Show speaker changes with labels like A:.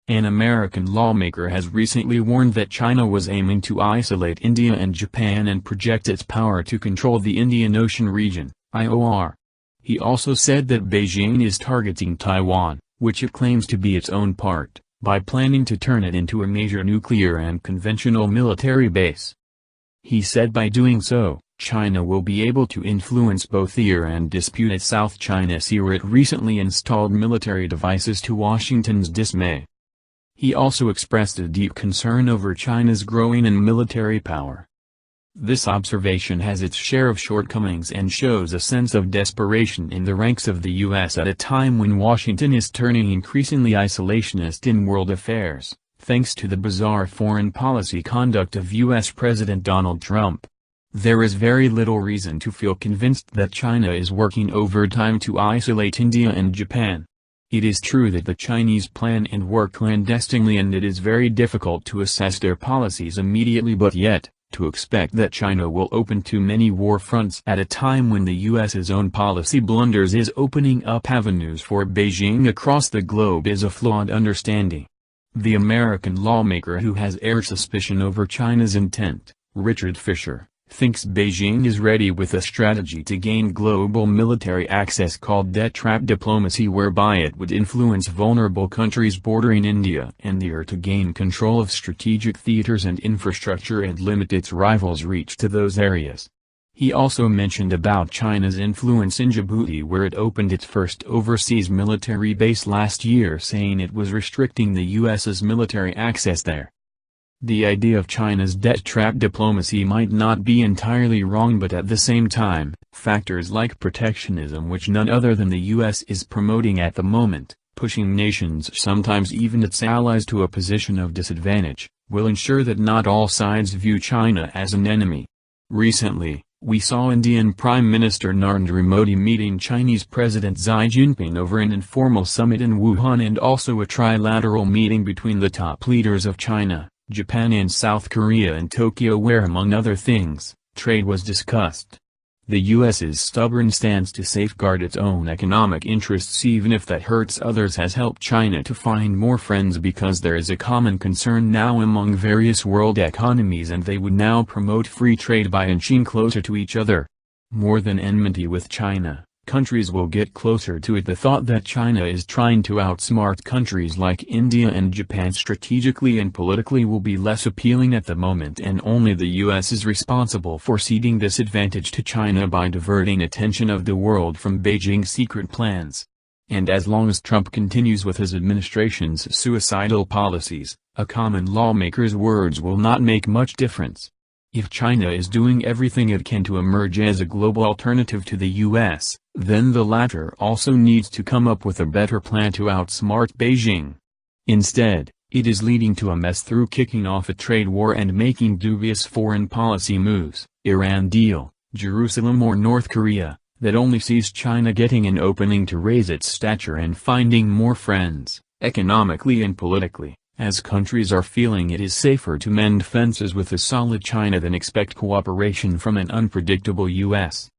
A: An American lawmaker has recently warned that China was aiming to isolate India and Japan and project its power to control the Indian Ocean region, IOR. He also said that Beijing is targeting Taiwan, which it claims to be its own part, by planning to turn it into a major nuclear and conventional military base. He said by doing so, China will be able to influence both the and disputed South China Sea where it recently installed military devices to Washington's dismay. He also expressed a deep concern over China's growing in military power. This observation has its share of shortcomings and shows a sense of desperation in the ranks of the U.S. at a time when Washington is turning increasingly isolationist in world affairs, thanks to the bizarre foreign policy conduct of U.S. President Donald Trump. There is very little reason to feel convinced that China is working overtime to isolate India and Japan. It is true that the Chinese plan and work clandestinely and it is very difficult to assess their policies immediately, but yet, to expect that China will open too many war fronts at a time when the US's own policy blunders is opening up avenues for Beijing across the globe is a flawed understanding. The American lawmaker who has aired suspicion over China's intent, Richard Fisher, thinks Beijing is ready with a strategy to gain global military access called debt trap diplomacy, whereby it would influence vulnerable countries bordering India and the to gain control of strategic theaters and infrastructure and limit its rivals' reach to those areas. He also mentioned about China's influence in Djibouti, where it opened its first overseas military base last year, saying it was restricting the US's military access there. The idea of China's debt trap diplomacy might not be entirely wrong, but at the same time, factors like protectionism, which none other than the US is promoting at the moment, pushing nations, sometimes even its allies, to a position of disadvantage, will ensure that not all sides view China as an enemy. Recently, we saw Indian Prime Minister Narendra Modi meeting Chinese President Xi Jinping over an informal summit in Wuhan, and also a trilateral meeting between the top leaders of China, Japan and South Korea in Tokyo, where among other things, trade was discussed. The US's stubborn stance to safeguard its own economic interests, even if that hurts others, has helped China to find more friends, because there is a common concern now among various world economies, and they would now promote free trade by inching closer to each other. More than enmity with China, countries will get closer to it. The thought that China is trying to outsmart countries like India and Japan strategically and politically will be less appealing at the moment, and only the US is responsible for ceding this advantage to China by diverting attention of the world from Beijing's secret plans. And as long as Trump continues with his administration's suicidal policies, a common lawmaker's words will not make much difference. If China is doing everything it can to emerge as a global alternative to the US, then the latter also needs to come up with a better plan to outsmart Beijing. Instead, it is leading to a mess through kicking off a trade war and making dubious foreign policy moves, Iran deal, Jerusalem or North Korea, that only sees China getting an opening to raise its stature and finding more friends, economically and politically, as countries are feeling it is safer to mend fences with a solid China than expect cooperation from an unpredictable US.